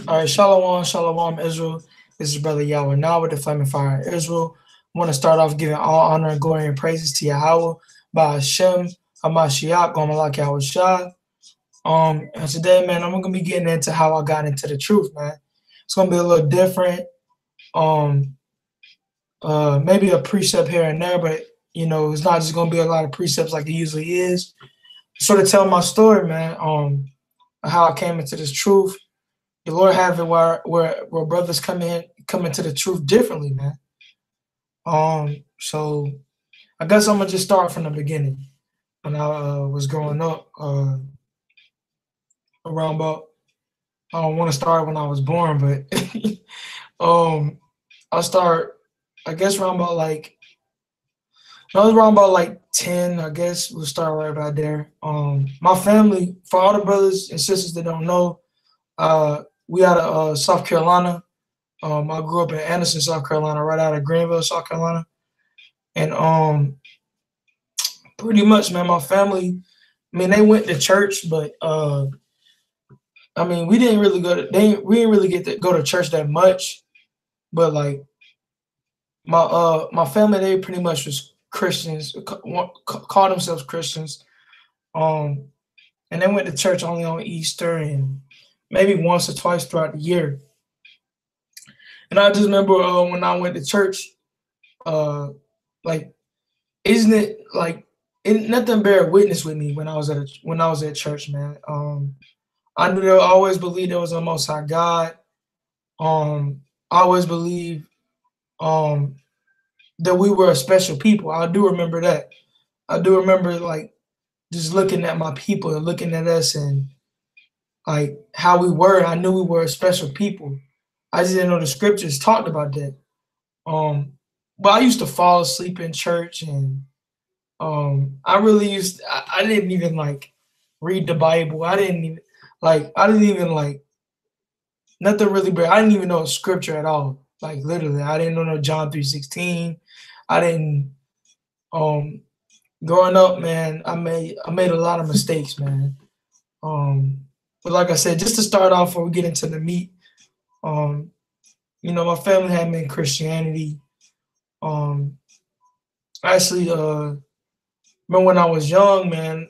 All right, Shalom, Shalom, Israel. This is Brother Yahweh now with the Flaming Fire Israel. I want to start off giving all honor and glory and praises to Yahweh by Hashem, Hamashiach, Gomalak Yahweh Shah. And today, man, I'm gonna be getting into how I got into the truth, man. It's gonna be a little different. Um, Maybe a precept here and there, but it's not just gonna be a lot of precepts like it usually is. Sort of tell my story, man. How I came into this truth. The Lord have it where brothers come into the truth differently, man. So I guess I'm gonna just start from the beginning. When I was growing up, around about I don't want to start when I was born, but um, I start I guess around about like I was around about like 10. I guess we'll start right about there. My family, for all the brothers and sisters that don't know, we out of South Carolina. I grew up in Anderson, South Carolina, right out of Greenville, South Carolina, and pretty much, man, my family. I mean, they went to church, but I mean, we didn't really we didn't really get to go to church that much. But like my family, they pretty much was Christians, call themselves Christians. Um, and they went to church only on Easter and maybe once or twice throughout the year. And I just remember when I went to church, uh, like, isn't it like nothing bear witness with me when I was at church, man. I always believed there was a Most High God. I always believed um that we were a special people. I do remember that. I do remember like just looking at my people and looking at us and like how we were. I knew we were a special people. I just didn't know the scriptures talked about that. Um, but I used to fall asleep in church, and I really I didn't even like read the Bible. I didn't even like nothing really, but I didn't even know a scripture at all. Like literally, I didn't know no John 3:16. I didn't um growing up, man, I made a lot of mistakes, man. Um but like I said, just to start off before we get into the meat, um, my family had me in Christianity. Um Actually, remember when I was young, man,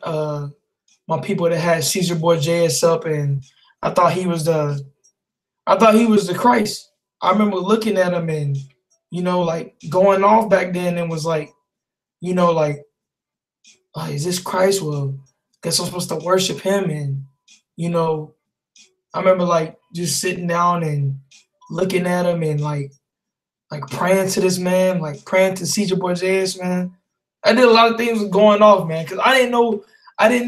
my people that had Caesar Borgias up, and I thought he was the I thought he was the Christ. I remember looking at him and like going off back then and was like, like, oh, is this Christ? Well, guess I'm supposed to worship him. And you know, I remember like just sitting down and looking at him and like praying to this man, like praying to Caesar Borgias, man. I did a lot of things going off, man, because I didn't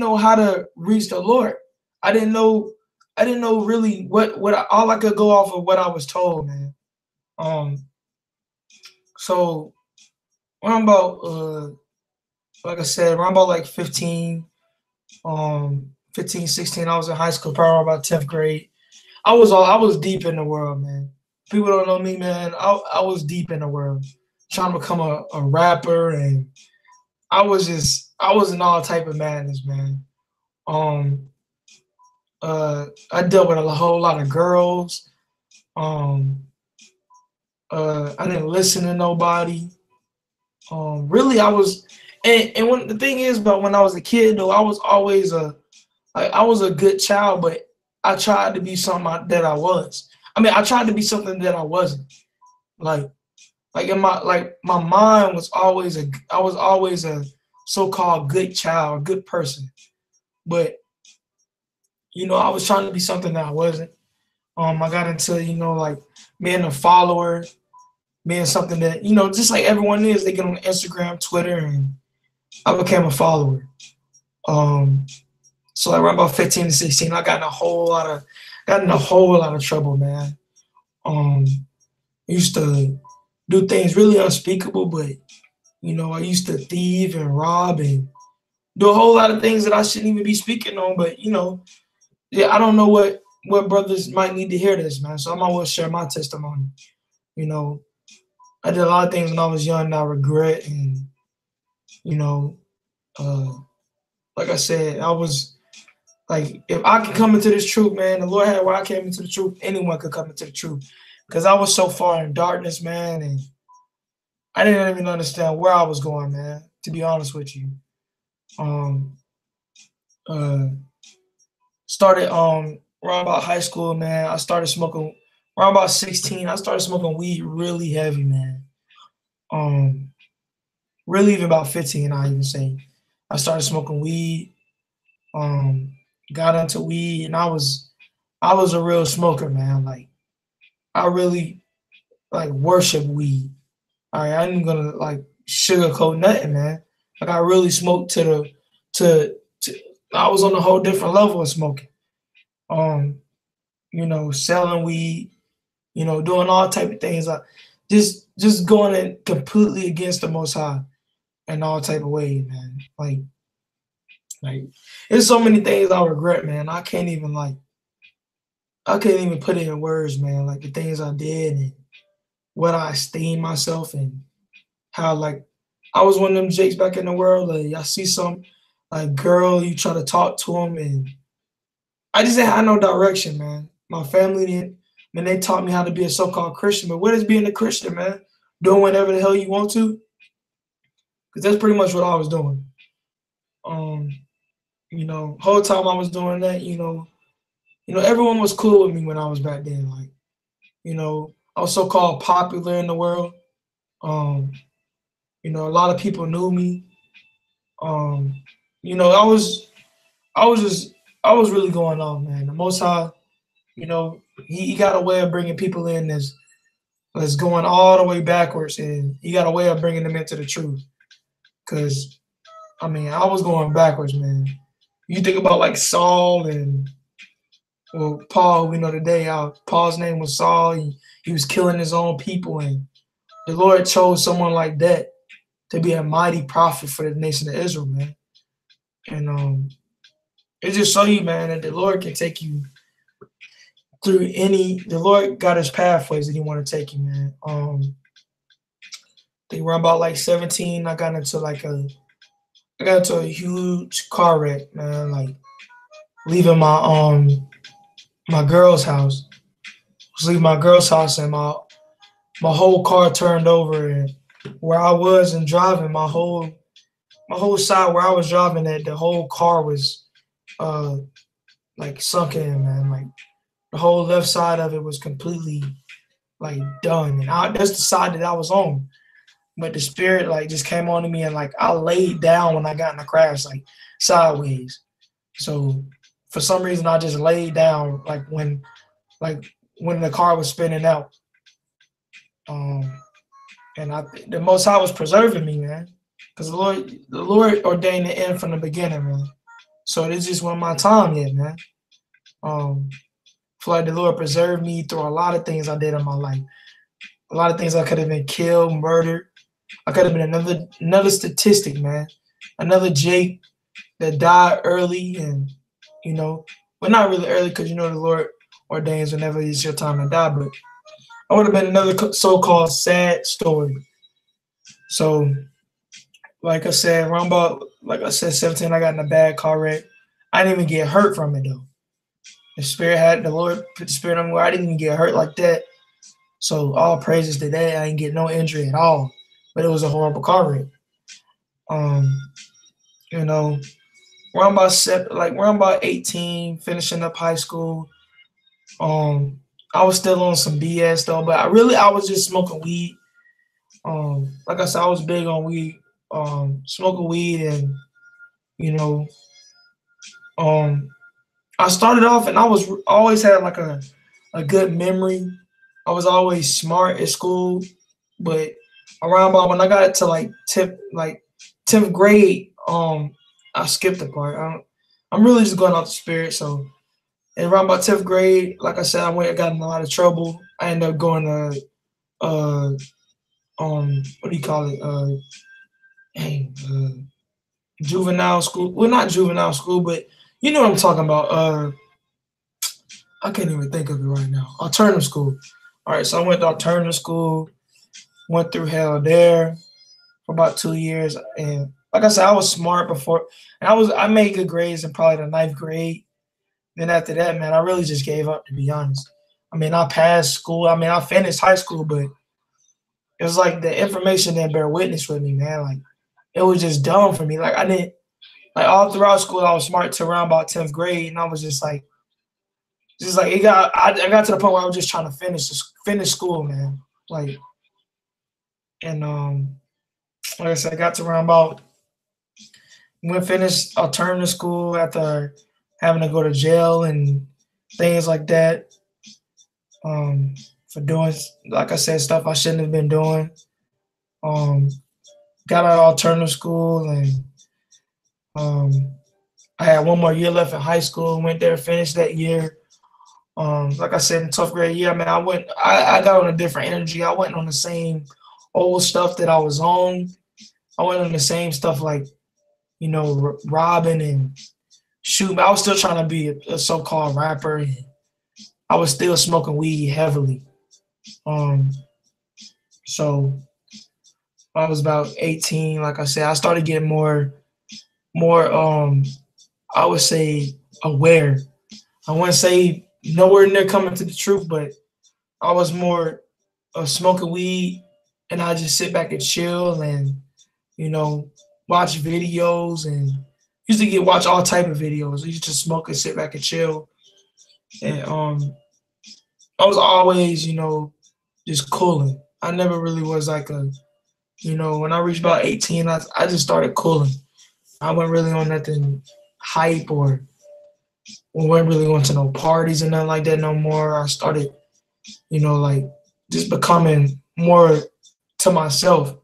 know how to reach the Lord. I didn't know I didn't know really all I could go off of what I was told, man. Um, so around about like I said, around about like 15, 16, I was in high school, probably about 10th grade. I was deep in the world, man. People don't know me, man. I was deep in the world, trying to become a rapper, and I was in all type of madness, man. Um, I dealt with a whole lot of girls. Um, I didn't listen to nobody. Really, and when the thing is, but when I was a kid, though, I was always I was a good child, but I tried to be that I was. I mean, I tried to be something that I wasn't. Like, my mind was always I was always a so-called good child, good person, but I was trying to be something that I wasn't. I got into like being a follower, being something that just like everyone is. They get on Instagram, Twitter, and I became a follower. Um, so like around about 15 to 16, got in a whole lot of trouble, man. I used to do things really unspeakable, but I used to thieve and rob and do a whole lot of things that I shouldn't even be speaking on. But yeah, I don't know what brothers might need to hear this, man. So I might well share my testimony. You know, I did a lot of things when I was young that I regret, and you know, uh, like I said, Like if I could come into this truth, man, the Lord had where I came into the truth, anyone could come into the truth. Because I was so far in darkness, man, and I didn't even understand where I was going, man, to be honest with you. Um uh Started around about high school, man. I started smoking around about 16. I started smoking weed really heavy, man. Um Really even about 15, I even say. I started smoking weed, um, got into weed, and I was a real smoker, man. Like I really like worship weed. I ain't gonna like sugarcoat nothing, man. Like I really smoked to I was on a whole different level of smoking. Um, selling weed, doing all type of things. Like just going in completely against the most high in all type of ways, man. Like there's so many things I regret, man. I can't even put it in words, man. Like the things I did and what I esteem myself and how like I was one of them jakes back in the world. Like I see some like girl, you try to talk to them, and I just didn't have no direction, man. My family didn't. Man, they taught me how to be a so-called Christian, but what is being a Christian, man? Doing whatever the hell you want to, because that's pretty much what I was doing. Um, whole time I was doing that, everyone was cool with me when I was back then. Like, I was so-called popular in the world. Um, a lot of people knew me. Um, I was really going off, man. The Most High, he got a way of bringing people in that's going all the way backwards, and he got a way of bringing them into the truth. Cause I mean, I was going backwards, man. You think about like Saul and well, Paul. We know today how Paul's name was Saul. He was killing his own people, and the Lord chose someone like that to be a mighty prophet for the nation of Israel, man. And it just show you, man, that the Lord can take you through any. The Lord got his pathways that he want to take you, man. They were about like 17. I got into a huge car wreck, man. Like leaving my girl's house. I was leaving my girl's house, and my whole car turned over, and where I was and driving, my whole side where I was driving at, the whole car was uh like sunk in, man. Like the whole left side of it was completely like done, and that's the side that I was on. But the spirit like just came on to me, and like I laid down when I got in the crash, like sideways. So for some reason I just laid down like when the car was spinning out. Um, and the Most High was preserving me, man, because the Lord ordained the end from the beginning, man. So this just wasn't my time yet, man. Um, I feel like the Lord preserved me through a lot of things I did in my life. A lot of things I could have been killed, murdered. I could have been another statistic, man. Another Jake that died early, and but not really early, because the Lord ordains whenever it's your time to die. But I would have been another so-called sad story. So, like I said, around about, like I said, 17, I got in a bad car wreck. I didn't even get hurt from it though. The Lord put the spirit on me where I didn't even get hurt like that. So all praises to that. I didn't get no injury at all. But it was a horrible car wreck. Um, you know, around about 18, finishing up high school. I was still on some BS though, but I was just smoking weed. Like I said, I was big on weed, smoking weed, and you know, um, I started off, and always had like a good memory. I was always smart at school, but around about when I got to like 10th grade, I skipped the part. I'm really just going off the spirit. So around about 10th grade, like I said, I got in a lot of trouble. I ended up going to uh what do you call it? Dang, juvenile school. Well, not juvenile school, but you know what I'm talking about. I can't even think of it right now. Alternative school. All right, so I went to alternative school, went through hell there for about 2 years, and like I said, I was smart before, and I made good grades in probably the ninth grade. Then after that, man, I really just gave up, to be honest. I mean, I passed school. I mean, I finished high school, but it was like the information didn't bear witness with me, man. Like it was just dumb for me. Like I didn't like all throughout school I was smart to around about 10th grade, and I was just like it got I got to the point where I was just trying to finish school, man. Like and like I said, I got to around about when finished alternative school after having to go to jail and things like that. For doing, like I said, stuff I shouldn't have been doing. Um, got out of alternative school, and I had one more year left in high school. Went there, finished that year. Like I said, in 12th grade year, man, I got on a different energy. I wasn't on the same old stuff that I was on. I went on the same stuff like, robbing and shooting. I was still trying to be a so-called rapper, and I was still smoking weed heavily. So I was about 18. Like I said, I started getting more, I would say aware. I wouldn't say nowhere near coming to the truth, but I was more of smoking weed, and I just sit back and chill and, watch videos, and used to watch all type of videos. I used to smoke and sit back and chill. And I was always, just cooling. I never really was like when I reached about 18, I just started cooling. I wasn't really on nothing hype, or we weren't really going to no parties and nothing like that no more. I started, like just becoming more to myself.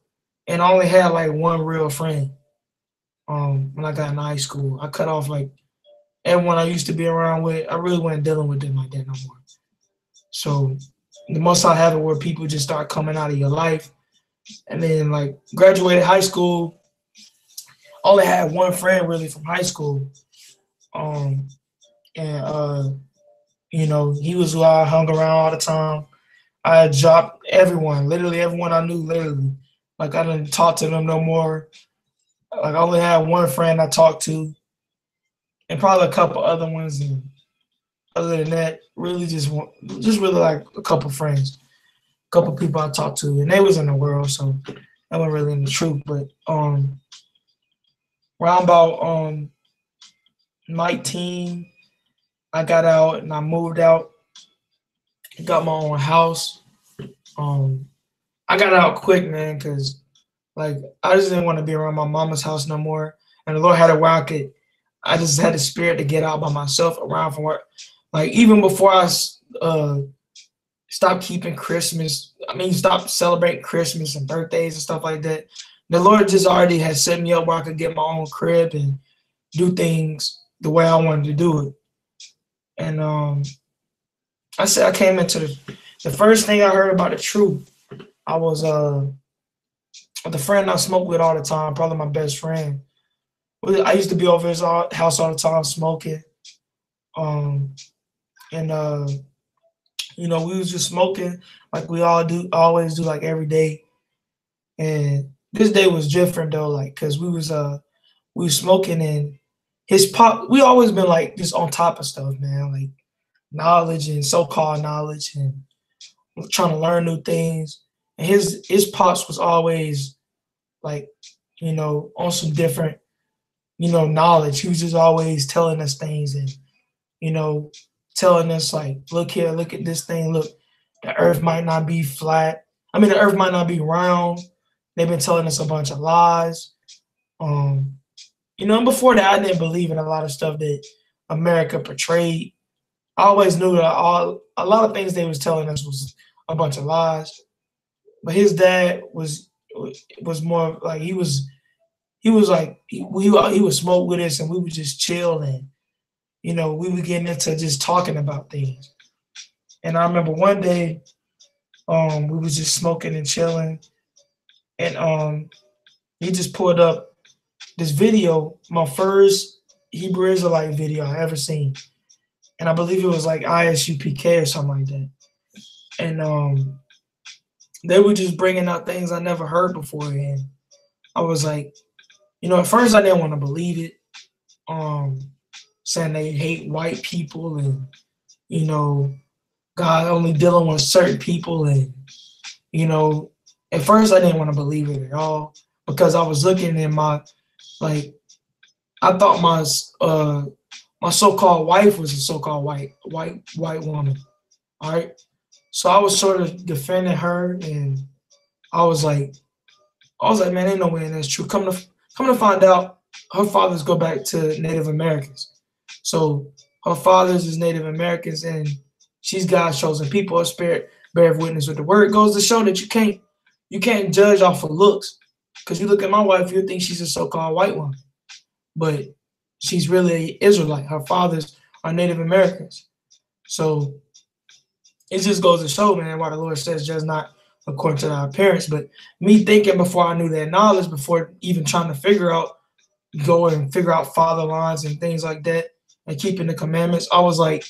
And I only had like one real friend when I got in high school. I cut off like everyone I used to be around with. I really wasn't dealing with them like that no more. So the most I have it where people just start coming out of your life. And then like graduated high school, only had one friend really from high school. And he was who I hung around all the time. I had dropped everyone, literally everyone I knew, literally. Like I didn't talk to them no more. Like I only had one friend I talked to, and probably a couple other ones. And other than that, really just really like a couple friends, a couple people I talked to, and they was in the world, so that wasn't really in the truth. But around about 19, I got out and I moved out, got my own house. I got out quick, man, because like I just didn't want to be around my mama's house no more. And the Lord had it where I just had the spirit to get out by myself around from work. Like even before I stopped keeping Christmas, stopped celebrating Christmas and birthdays and stuff like that, the Lord just already had set me up where I could get my own crib and do things the way I wanted to do it. And I said I came into the first thing I heard about the truth. I was the friend I smoked with all the time, probably my best friend. I used to be over his house all the time smoking. We was just smoking like we always do, like every day. And this day was different though, like because we was smoking, and his pop. We always been like just on top of stuff, man, like knowledge and so-called knowledge, and trying to learn new things. And his pops was always like, on some different, knowledge. He was just always telling us things, and telling us like, look here, look at this thing, look, the earth might not be flat. The earth might not be round. They've been telling us a bunch of lies. And before that, I didn't believe in a lot of stuff that America portrayed. I always knew that a lot of things they was telling us was a bunch of lies. But his dad was more like he would smoke with us, and we would just chill, and we would get into just talking about things. And I remember one day, we was just smoking and chilling, and he just pulled up this video, my first Hebrew Israelite video I ever seen, and I believe it was like ISUPK or something like that. And they were just bringing out things I never heard before, and I was like, at first I didn't want to believe it. saying they hate white people and, you know, God only dealing with certain people. And, you know, at first I didn't want to believe it at all because I was looking in my, like, I thought my so-called wife was a so-called white woman. All right. So I was sort of defending her, and I was like, man, ain't no way that's true. Come to find out, her fathers go back to Native Americans. So her fathers is Native Americans, and she's God's chosen people. Her spirit bear witness with the word. Goes to show that you can't judge off of looks. Because you look at my wife, you think she's a so-called white woman, but she's really an Israelite. Her fathers are Native Americans. So it just goes to show, man, why the Lord says just not according to our appearance. But me thinking before I knew that knowledge, before even trying to figure out father lines and things like that and keeping the commandments, I was like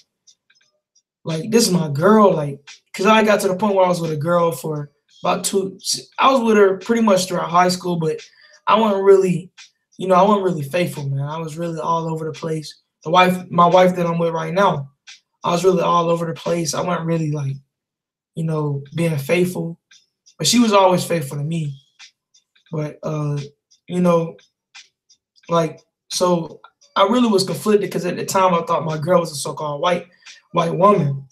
this is my girl, like, because I got to the point where I was with a girl for about I was with her pretty much throughout high school, but I wasn't really, I wasn't really faithful, man. I was really all over the place. My wife that I'm with right now, I was really all over the place. I wasn't really like, being faithful, but she was always faithful to me. But, so I really was conflicted because at the time I thought my girl was a so-called white woman,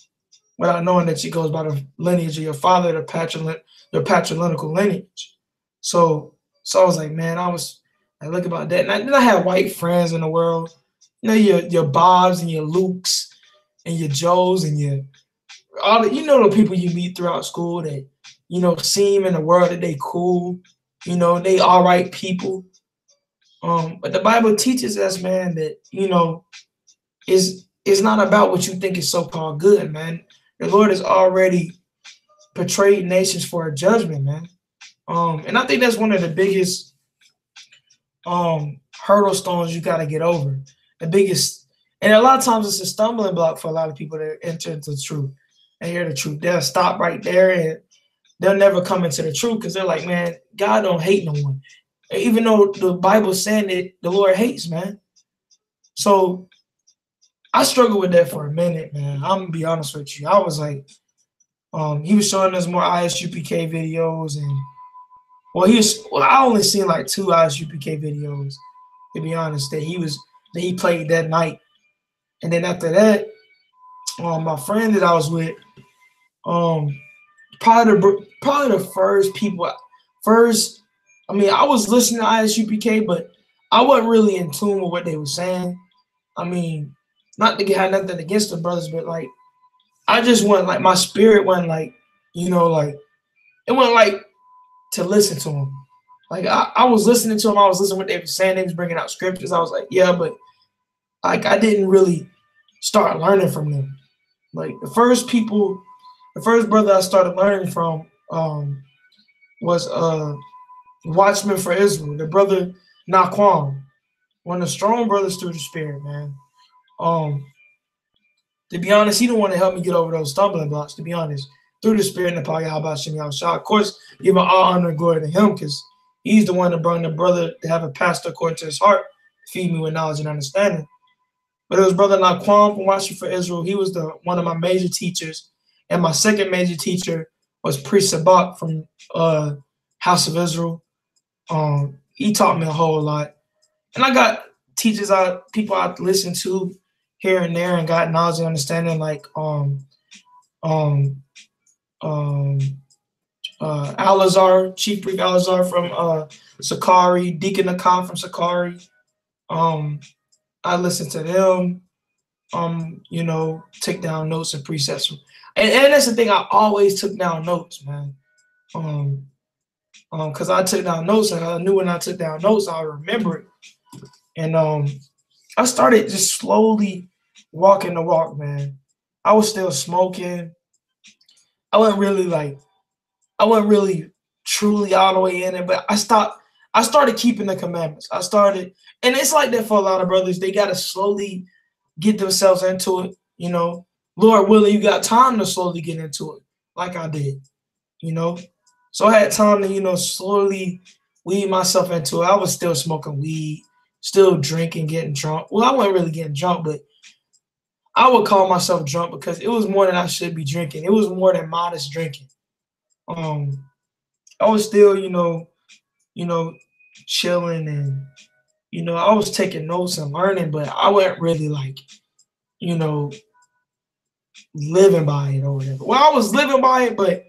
without knowing that she goes by the lineage of your father, the patrilineal lineage. So I was like, man, I look about that. And then I had white friends in the world, your Bobs and your Lukes and your Joes and the people you meet throughout school that, seem in the world that they cool, they all right people. But the Bible teaches us, man, that, it's not about what you think is so-called good, man. The Lord has already portrayed nations for a judgment, man. And I think that's one of the biggest hurdle stones you got to get over. The biggest, and a lot of times it's a stumbling block for a lot of people that enter into the truth and hear the truth. They'll stop right there and they'll never come into the truth because they're like, man, God don't hate no one. Even though the Bible's saying that the Lord hates, man. So I struggled with that for a minute, man. I'm gonna be honest with you. I was like, he was showing us more ISUPK videos, and I only seen like 2 ISUPK videos, to be honest, that he played that night. And then after that, my friend that I was with, probably the first people. I mean, I was listening to ISUPK, but I wasn't really in tune with what they were saying. I mean, not to have nothing against the brothers, but like, I just went like, my spirit went like, like, it went like to listen to them. Like, I was listening to them. I was listening to what they were saying. They was bringing out scriptures. I was like, yeah, but like, I didn't really start learning from them. Like, the first brother I started learning from was Watchman for Israel, the brother Naquan, one of the strong brothers through the spirit, man. To be honest, he didn't want to help me get over those stumbling blocks, to be honest, through the spirit and the power of Shem Yahushua. Of course, giving all honor and glory to him, because he's the one that brought the brother to have a pastor according to his heart, to feed me with knowledge and understanding. But it was brother Naquan from Watchman for Israel. He was one of my major teachers. And my second major teacher was Priest Sabak from House of Israel. He taught me a whole lot. And I got teachers, people I listened to here and there and got knowledge and understanding, like Al-Azhar, Chief Priest Al-Azhar from Sakari, Deacon Nakan from Sakari. I listened to them, take down notes and precepts. And that's the thing, I always took down notes, man. Because I took down notes, and I knew when I took down notes, I would remember it. And I started just slowly walking the walk, man. I was still smoking. I wasn't really truly all the way in it, but I started keeping the commandments. And it's like that for a lot of brothers. They got to slowly get themselves into it, Lord willing, you got time to slowly get into it, like I did, So I had time to, slowly weed myself into it. I was still smoking weed, still drinking, getting drunk. Well, I wasn't really getting drunk, but I would call myself drunk because it was more than I should be drinking. It was more than modest drinking. Um, I was still, you know, chilling and I was taking notes and learning, but I wasn't really like, you know, living by it or whatever. Well, I was living by it, but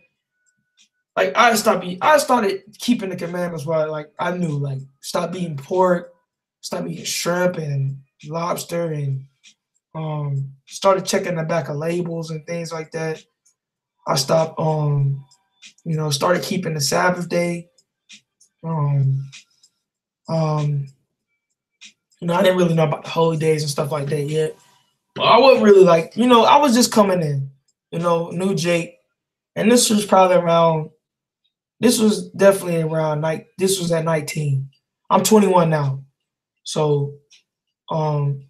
like I started keeping the commandments where like I knew like stop eating pork, stop eating shrimp and lobster and started checking the back of labels and things like that. I stopped started keeping the Sabbath day. Um um I didn't really know about the holy days and stuff like that yet. But I wasn't really like, I was just coming in, new Jake. And this was definitely around this was at 19. I'm 21 now. So around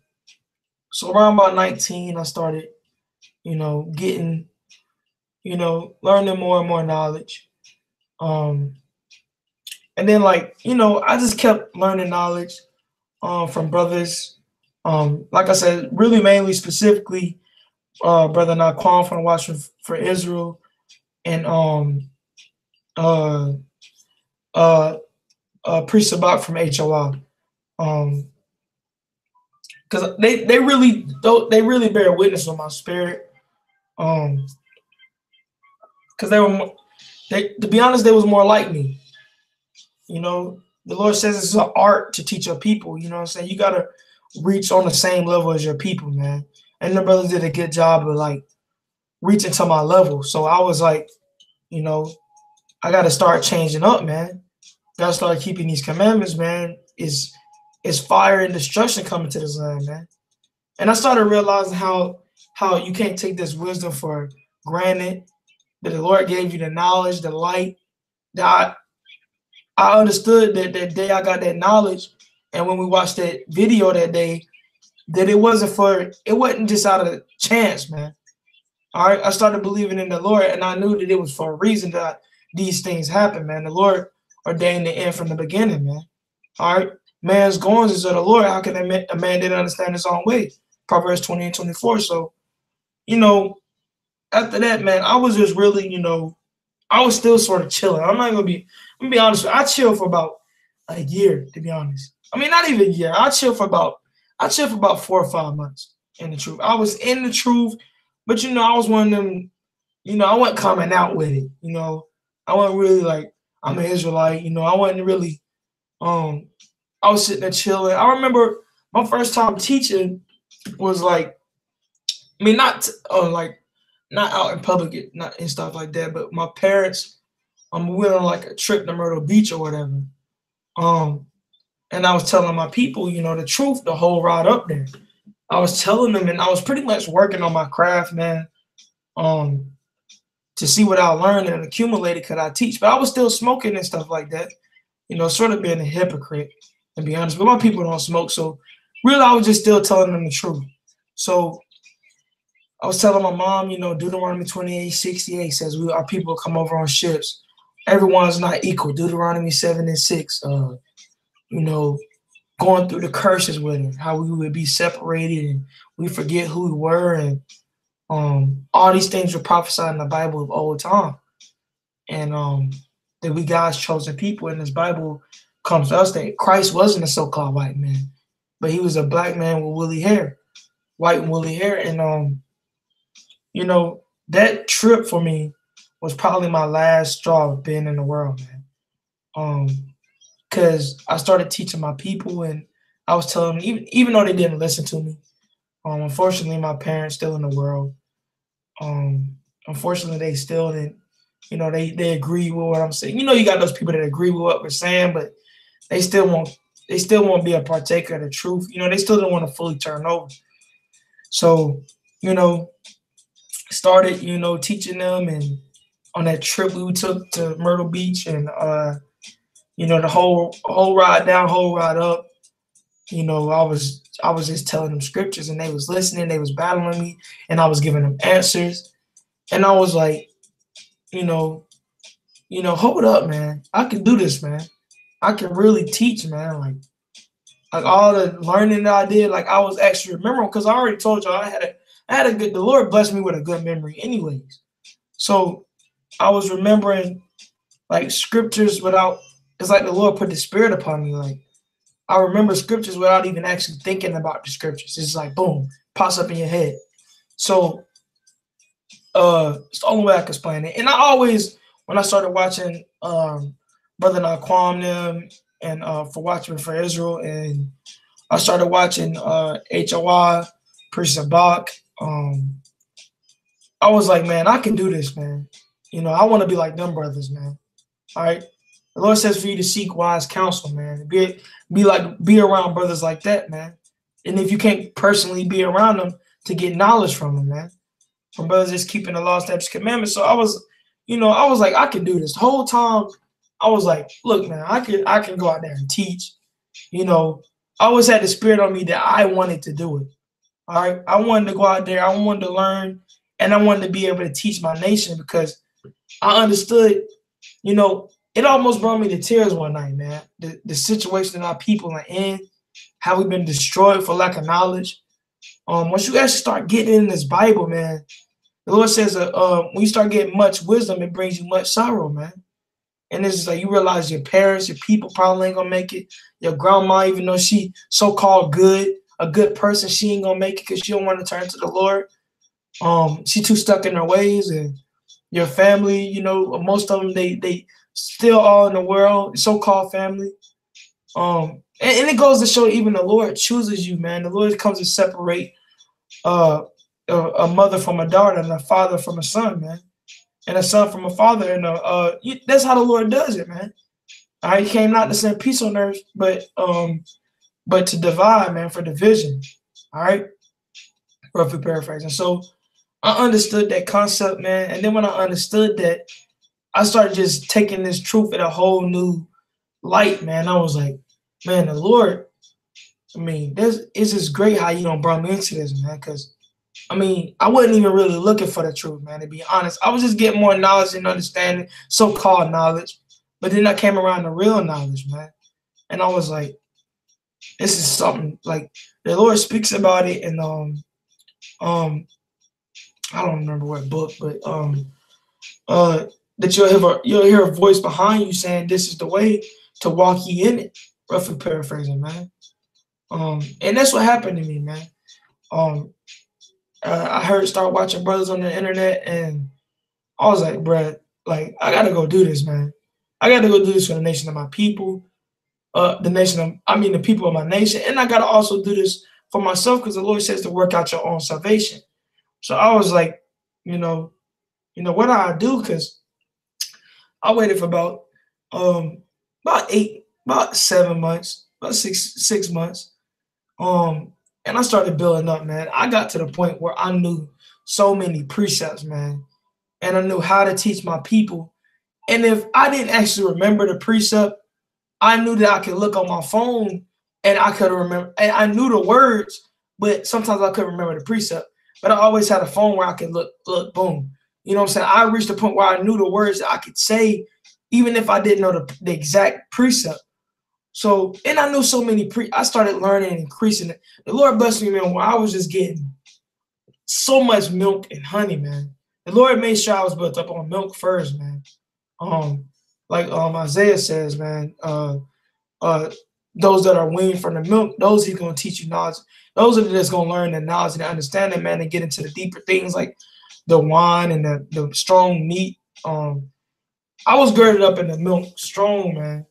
about 19 I started, getting, learning more and more knowledge. And then I just kept learning knowledge from brothers. Like I said, really mainly specifically brother Naquan from Watching for Israel and uh uh Priest Sabak from HOI. Because they really bear witness on my spirit. Because to be honest, they was more like me. The Lord says it's an art to teach your people. You know what I'm saying? You gotta reach on the same level as your people, man. And the brothers did a good job of like reaching to my level. So I was like, I gotta start changing up, man. Gotta start keeping these commandments, man. Is fire and destruction coming to this land, man. And I started realizing how you can't take this wisdom for granted. That the Lord gave you the knowledge, the light. That I understood that day I got that knowledge, and when we watched that video that day, that it wasn't just out of chance, man. All right, I started believing in the Lord, and I knew that it was for a reason that these things happen, man. The Lord ordained the end from the beginning, man. All right, man's goings is of the Lord. How can a man didn't understand his own way? Proverbs 20 and 24. So, after that, man, I was just really, I was still sort of chilling. I'm gonna be honest with you. I chilled for about a year, to be honest. I mean, not even a year. I chilled for about 4 or 5 months in the truth. I was in the truth, but I was one of them, I wasn't coming out with it. I wasn't really like I'm an Israelite, I wasn't really I was sitting there chilling. I remember my first time teaching was like, I mean, not out in public, not and stuff like that. But my parents, we went on like a trip to Myrtle Beach or whatever. And I was telling my people, the truth, the whole ride up there. I was telling them, and I was pretty much working on my craft, man, to see what I learned and accumulated could I teach. But I was still smoking and stuff like that, sort of being a hypocrite, to be honest. But my people don't smoke, so really I was just still telling them the truth. So I was telling my mom, Deuteronomy 28:68 says our people come over on ships. Everyone's not equal. Deuteronomy 7 and 6. Going through the curses with it, how we would be separated and we forget who we were, and all these things were prophesied in the Bible of old time. And that we God's chosen people. In this Bible comes to us that Christ wasn't a so-called white man, but he was a black man with woolly hair, white and woolly hair. And that trip for me was probably my last straw of being in the world, man. Because I started teaching my people, and I was telling them, even though they didn't listen to me, unfortunately, my parents still in the world. Unfortunately, they still didn't, they agree with what I'm saying. You got those people that agree with what we're saying, but they still won't be a partaker of the truth. They still don't want to fully turn over. So, started, teaching them, and on that trip we took to Myrtle Beach, and the whole ride down, whole ride up, I was just telling them scriptures, and they was listening, they was battling me, and I was giving them answers, and I was like, hold up, man, I can do this, man. I can really teach, man. Like, Like all the learning that I did, like I was actually remembering because I already told y'all I had a good. The Lord blessed me with a good memory, anyways. So I was remembering like scriptures without. It's like the Lord put the Spirit upon me. Like I remember scriptures without even actually thinking about the scriptures. It's like boom, pops up in your head. So it's the only way I can explain it. And I always, when I started watching Brother Naquam them and for Watchmen for Israel, and I started watching HOI, Priest Sabak, I was like, man, I can do this, man. You know, I want to be like them brothers, man. All right. The Lord says for you to seek wise counsel, man. Be around brothers like that, man. And if you can't personally be around them, to get knowledge from them, man. From brothers just keeping the law, statutes, commandments. So I was, I was like, I can do this. The whole time I was like, look, man, I can go out there and teach. You know, I always had the Spirit on me that I wanted to do it. All right. I wanted to go out there, I wanted to learn, and I wanted to be able to teach my nation because I understood, it almost brought me to tears one night, man. The situation that our people are in, how we've been destroyed for lack of knowledge. Once you actually start getting in this Bible, man, the Lord says when you start getting much wisdom, it brings you much sorrow, man. And it's just like you realize your parents, your people probably ain't gonna make it. Your grandma, even though she so-called good, a good person, she ain't gonna make it because she don't want to turn to the Lord. She too stuck in her ways, and your family, most of them they still all in the world, so-called family. And it goes to show even the Lord chooses you, man. The Lord comes to separate a mother from a daughter and a father from a son, man, and a son from a father. And that's how the Lord does it, man. He came not to send peace on earth, but to divide, man, for division. All right, roughly paraphrasing. So I understood that concept, man, and then when I understood that, I started just taking this truth in a whole new light, man. I was like, man, the Lord, it's just great how you brought me into this, man, because, I wasn't even really looking for the truth, man, to be honest. I was just getting more knowledge and understanding, so-called knowledge, but then I came around to real knowledge, man, and I was like, this is something, like, the Lord speaks about it in, I don't remember what book, but, that you'll hear a voice behind you saying, this is the way to walk ye in it, roughly paraphrasing, man. And that's what happened to me, man. I start watching brothers on the internet, and I was like, bruh, like, I gotta go do this, man. I gotta go do this for the nation of my people, the people of my nation, and I gotta also do this for myself because the Lord says to work out your own salvation. So I was like, what do I do? Because I waited for about 7 months, about six months. And I started building up, man. I got to the point where I knew so many precepts, man. And I knew how to teach my people. And if I didn't actually remember the precept, I knew that I could look on my phone and I could remember. And I knew the words, but sometimes I couldn't remember the precept. But I always had a phone where I could look, boom. You know what I'm saying? I reached the point where I knew the words that I could say, even if I didn't know the exact precept. So, and I knew so many I started learning and increasing it. The Lord blessed me, man, where I was just getting so much milk and honey, man. The Lord made sure I was built up on milk first, man. Like Isaiah says, man, those that are weaned from the milk, those he's going to teach you knowledge. Those are that's going to learn the knowledge and the understanding, man, and get into the deeper things like the wine and the strong meat. I was girded up in the milk strong, man.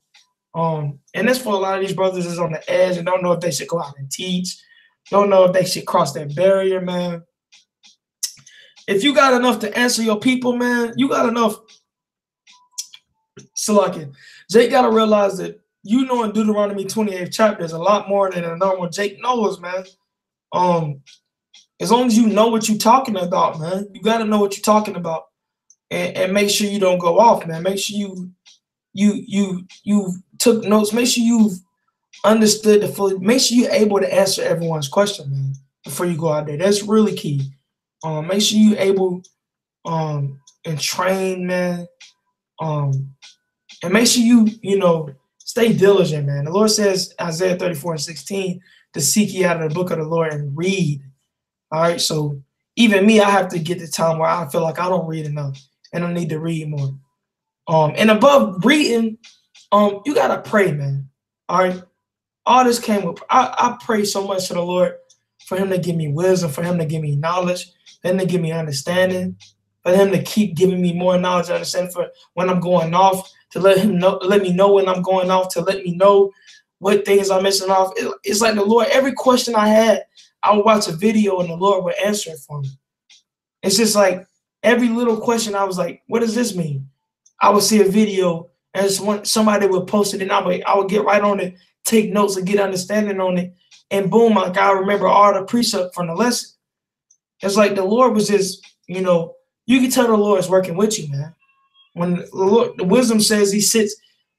And that's for a lot of these brothers is on the edge and don't know if they should go out and teach, don't know if they should cross that barrier, man. If you got enough to answer your people, man, you got enough. So like Jake got to realize that in Deuteronomy 28th chapter is a lot more than a normal Jake knows, man. As long as you know what you're talking about, man, you got to know what you're talking about, and make sure you don't go off, man. Make sure you took notes. Make sure you've understood the full. Make sure you're able to answer everyone's question, man, before you go out there. That's really key. Make sure you're able and train, man. And make sure you stay diligent, man. The Lord says, Isaiah 34:16, to seek ye out of the book of the Lord and read. All right, so even me, I have to get the time where I feel like I don't read enough and I need to read more. And above reading, you gotta pray, man. All right, all this came with. I pray so much to the Lord for Him to give me wisdom, for Him to give me knowledge, for Him to give me understanding, for Him to keep giving me more knowledge and understanding for when I'm going off, to let me know when I'm going off, to let me know what things I'm missing off. It's like the Lord. Every question I had, I would watch a video and the Lord would answer it for me. It's just like every little question, I was like, what does this mean? I would see a video and somebody would post it and I would get right on it, take notes and get understanding on it. And boom, like I remember all the precepts from the lesson. It's like the Lord was just, you can tell the Lord is working with you, man. When the wisdom says He sits,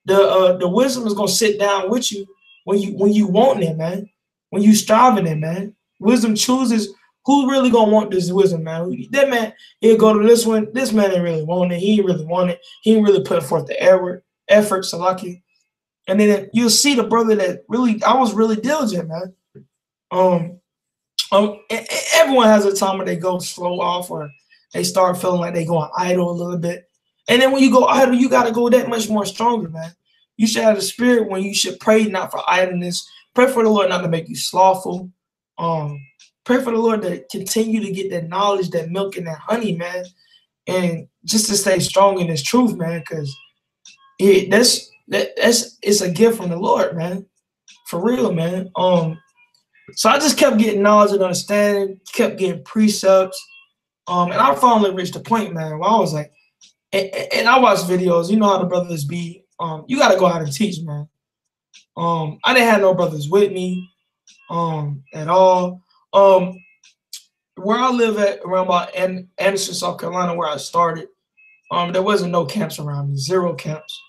the wisdom is gonna sit down with you when you want it, man. When you striving it, man. Wisdom chooses who really gonna want this wisdom, man. That man, he'll go to this one. This man ain't really want it. He ain't really want it. He ain't really put forth the effort, so lucky. And then you'll see the brother that really, I was really diligent, man. Everyone has a time where they go slow off or they start feeling like they going idle a little bit. And then when you go idle, you got to go that much more stronger, man. You should have the spirit when you should pray not for idleness. Pray for the Lord not to make you slothful. Pray for the Lord to continue to get that knowledge, that milk and that honey, man. And just to stay strong in His truth, man, because it's a gift from the Lord, man. For real, man. So I just kept getting knowledge and understanding, kept getting precepts. And I finally reached the point, man, where I was like, and I watch videos, you know how the brothers be. You gotta go out and teach, man. I didn't have no brothers with me at all. Where I live at around about Anderson, South Carolina, where I started, there wasn't no camps around me, 0 camps.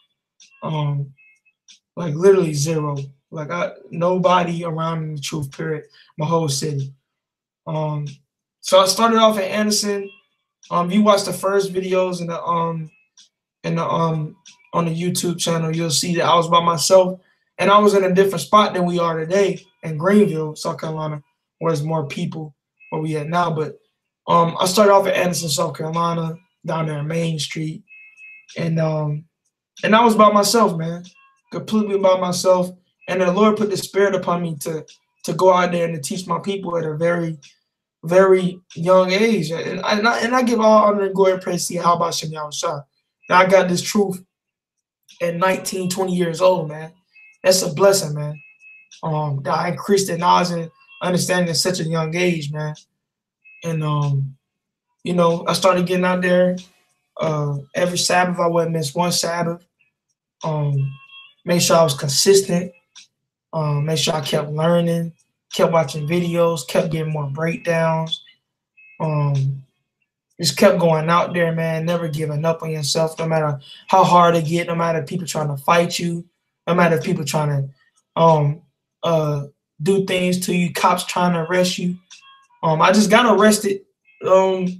Like literally 0. Like nobody around me in the truth, period, my whole city. So I started off at Anderson. You watch the first videos on the YouTube channel, you'll see that I was by myself and I was in a different spot than we are today in Greenville, South Carolina, where there's more people where we at now. But I started off at Anderson, South Carolina, down there in Main Street. And I was by myself, man, completely by myself. And the Lord put the spirit upon me to go out there and to teach my people at a very, very young age. And I give all honor and glory and praise to Yahweh Shem Yahushua. Now I got this truth at 19, 20 years old, man. That's a blessing, man. That I increased in knowledge and understanding at such a young age, man. And I started getting out there every Sabbath. I wouldn't miss one Sabbath. Make sure I was consistent. Make sure I kept learning, kept watching videos, kept getting more breakdowns. Just kept going out there, man, never giving up on yourself, no matter how hard it get, no matter people trying to fight you, no matter people trying to do things to you, cops trying to arrest you. I just got arrested 2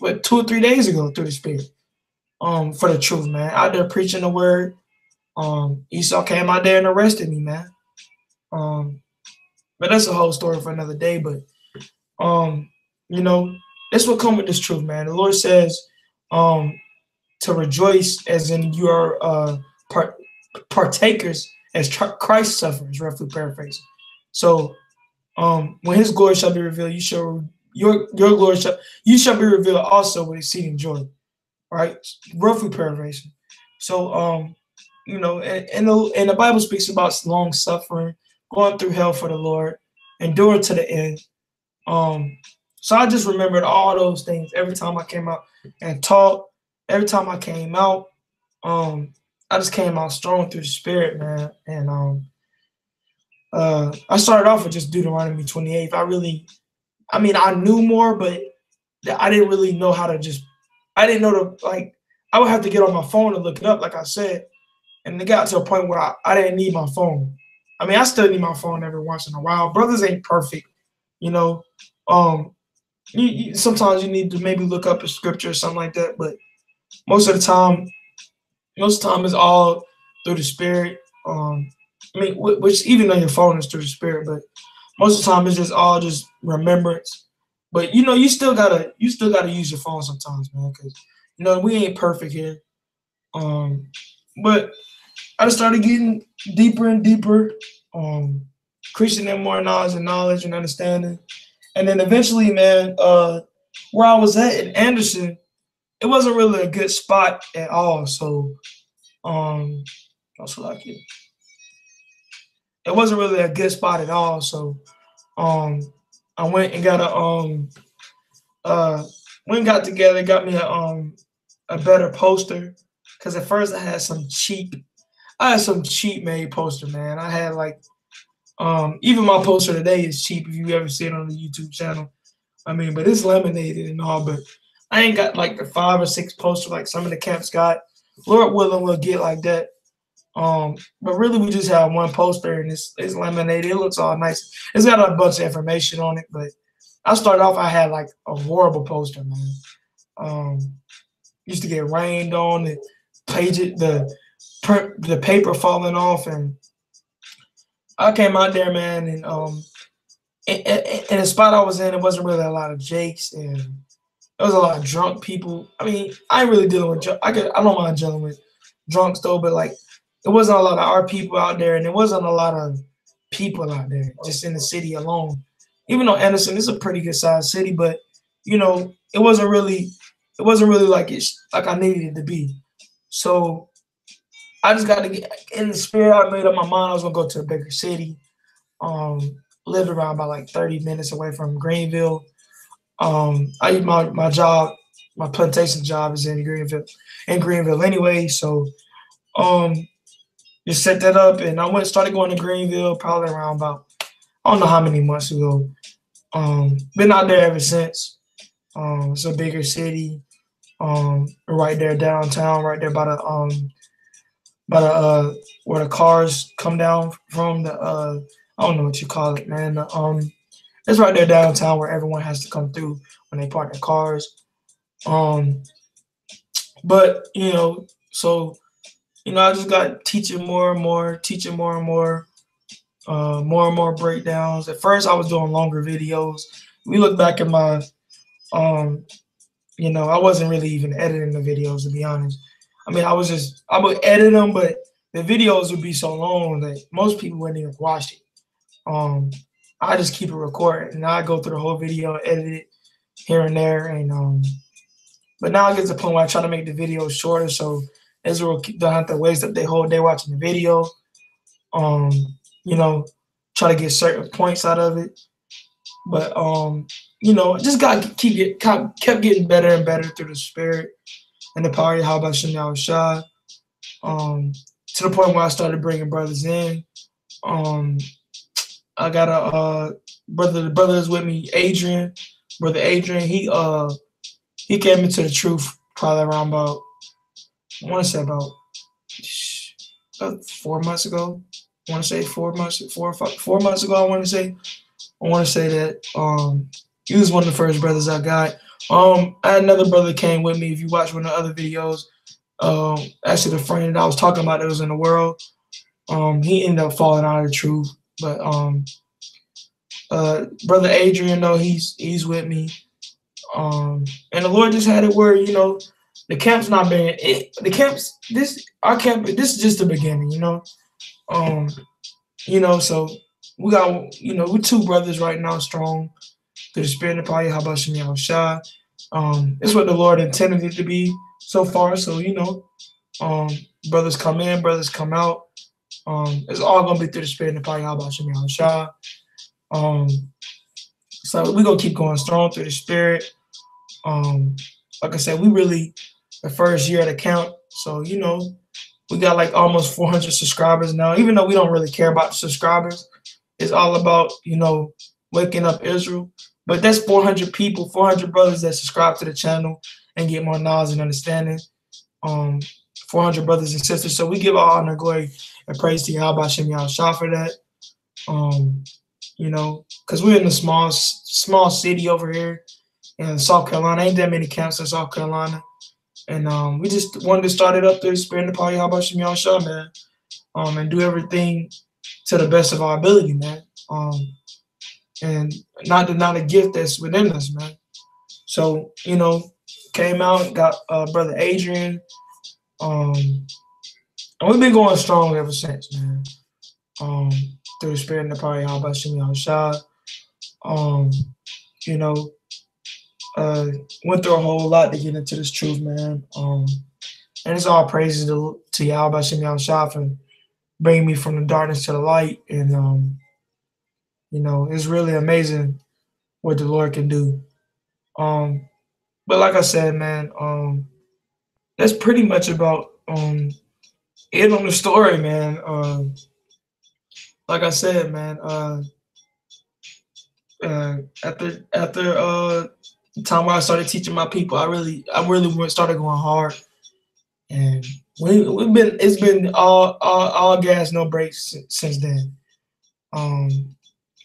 or 3 days ago through the Spirit for the truth, man. Out there preaching the word. Esau came out there and arrested me, man. But that's a whole story for another day. But that's what comes with this truth, man. The Lord says to rejoice as in you are partakers as Christ suffers, roughly paraphrasing. So when His glory shall be revealed, your glory you shall be revealed also with exceeding joy. Right? Roughly paraphrasing. So and the Bible speaks about long suffering, going through hell for the Lord, enduring to the end. So I just remembered all those things every time I came out and taught. Every time I came out, I just came out strong through the Spirit, man. And I started off with just Deuteronomy 28. I knew more, but I didn't really know how to I didn't know I would have to get on my phone and look it up, like I said. And it got to a point where I didn't need my phone. I still need my phone every once in a while. Brothers ain't perfect, sometimes you need to maybe look up a scripture or something like that. But most of the time, Most of the time it's all through the spirit. I mean, which even on your phone is through the spirit, but most of the time it's just all just remembrance. But you still gotta use your phone sometimes, man, because we ain't perfect here. Um, but I just started getting deeper and deeper, um, increasing in more knowledge and understanding. And then eventually, man, where I was at in Anderson, it wasn't really a good spot at all. So, um, also like it wasn't really a good spot at all. So, um, I went and got uh, went and got together, got me a better poster. Cause at first I had some cheap made poster, man. I had like even my poster today is cheap if you ever see it on the YouTube channel. I mean, but it's laminated and all, but I ain't got like the 5 or 6 poster like some of the camps got. Lord willing, we'll get like that. But really, we just have one poster and it's laminated. It looks all nice. It's got a bunch of information on it, but I started off. I had like a horrible poster, man. Um, used to get rained on, the the paper falling off, and I came out there, man, and in the spot I was in, it wasn't really a lot of Jakes, and there was a lot of drunk people. I mean, I ain't really dealing with I don't mind dealing with drunks though, but like it wasn't a lot of our people out there, and there wasn't a lot of people out there just in the city alone. Even though Anderson is a pretty good sized city, but it wasn't really like I needed it to be. So I just got to get in the spirit. I made up my mind I was gonna go to a bigger city. Lived around about like 30 minutes away from Greenville. My job, my plantation job is in Greenville anyway. So um, just set that up, and I started going to Greenville probably around about I don't know how many months ago. Been out there ever since. It's a bigger city. Right there downtown, right there by the where the cars come down from the I don't know what you call it, man. It's right there downtown where everyone has to come through when they park their cars. Um, but so I just got teaching more and more, more and more breakdowns. At first, I was doing longer videos. We look back at my um, I wasn't really even editing the videos to be honest. I mean, I would edit them, but the videos would be so long that most people wouldn't even watch it. Um, I just keep it recorded and I go through the whole video, edit it here and there, and but now it gets to the point where I try to make the video shorter so Israel don't have to waste up their whole day watching the video. Um, you know, try to get certain points out of it, but just got to kept getting better and better through the spirit and the power of Yahweh Shem Yahushua, to the point where I started bringing brothers in. I got a brother. The brother is with me, Adrian. Brother Adrian. He came into the truth probably around about I want to say about 4 months ago. I want to say 4 months, 4 months ago. I want to say that. He was one of the first brothers I got. I had another brother came with me. If you watch one of the other videos, actually the friend that I was talking about that was in the world, he ended up falling out of the truth. But brother Adrian, though, he's with me. And the Lord just had it where the camp's not been the camps. Our camp. This is just the beginning, So we got we're 2 brothers right now, strong through the spirit of power. Yahweh Shem Yahushua. It's what the Lord intended it to be so far. So brothers come in, brothers come out. It's all gonna be through the spirit and the power. Yahweh Shem Yahushua. So we're gonna keep going strong through the spirit. Like I said, we really the first year of the camp. So we got like almost 400 subscribers now. Even though we don't really care about the subscribers, it's all about waking up Israel. But that's 400 people, 400 brothers that subscribe to the channel and get more knowledge and understanding. 400 brothers and sisters. So we give all honor, glory, and praise to Yahweh Shem Yahushua for that. Because we're in a small city over here in South Carolina. Ain't that many camps in South Carolina. And we just wanted to start it up there, Spirit and the Power Yahweh Shem Yahushua, man. And do everything to the best of our ability, man. And not deny the gift that's within us, man. So, came out, got Brother Adrian. And we've been going strong ever since, man. Through the Spirit and the Power Yahweh Shem Yahushua. Went through a whole lot to get into this truth, man. And it's all praises to Yahweh Shem Yahushua for bringing me from the darkness to the light. And, it's really amazing what the Lord can do. But like I said, man, that's pretty much about it on the story, man. Like I said, man, after the time where I started teaching my people, I really started going hard, and it's been all gas, no brakes since then.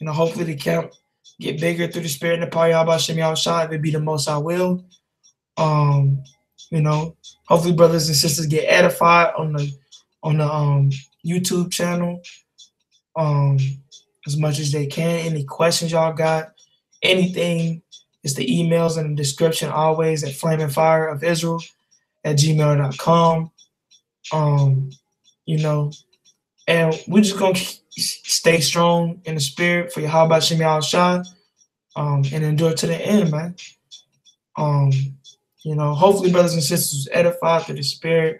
Hopefully the camp get bigger through the Spirit and the Power Yahweh Shem Yahushua. If it be the most, I will. Hopefully brothers and sisters get edified on the YouTube channel as much as they can. Any questions y'all got, anything, it's the emails in the description always at flamingfireofisrael@gmail.com. And we're just gonna stay strong in the Spirit for Yahweh Shem Yahushua, and endure to the end, man. Hopefully brothers and sisters edified through the Spirit.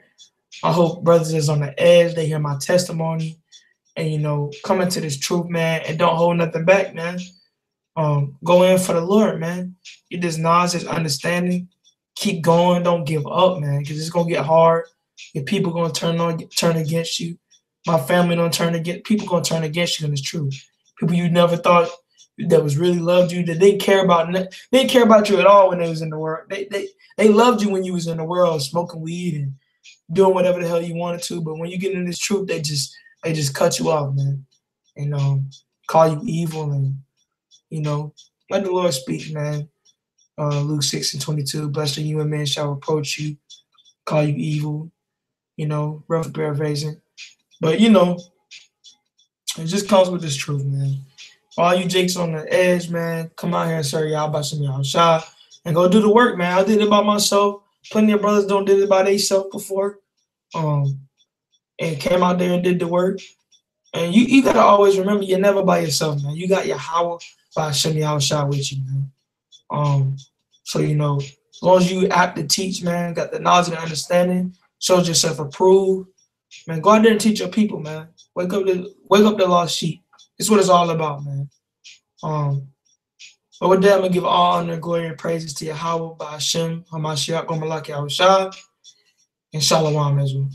I hope brothers is on the edge, they hear my testimony, and come into this truth, man, and don't hold nothing back, man. Go in for the Lord, man. Get this knowledge, this understanding. Keep going, don't give up, man, because it's gonna get hard. If people gonna turn against you, my family don't turn against, people gonna turn against you in this truth. People you never thought that was really loved you, that they didn't care about you at all when they was in the world. They loved you when you was in the world smoking weed and doing whatever the hell you wanted to. But when you get in this truth, they just cut you off, man, and call you evil, and let the Lord speak, man. Luke 6:22, blessed are you when men shall reproach you, call you evil, rough paraphrasing. But it just comes with this truth, man. All you jakes on the edge, man, come out here and serve Yahweh Shem Yahushua and go do the work, man. I did it by myself. Plenty of brothers don't did it by themselves before. And came out there and did the work. And you gotta always remember you're never by yourself, man. You got Yahweh by Shem Yahushua with you, man. So as long as you apt to teach, man, got the knowledge and understanding, shows yourself approved, man, go out there and teach your people, man. Wake up the lost sheep. It's what it's all about, man. But with that, I'm gonna give all honor, glory, and praises to Yahweh by Hashem, Hamashiach, Gomalak Yahushua, and Shalom Israel.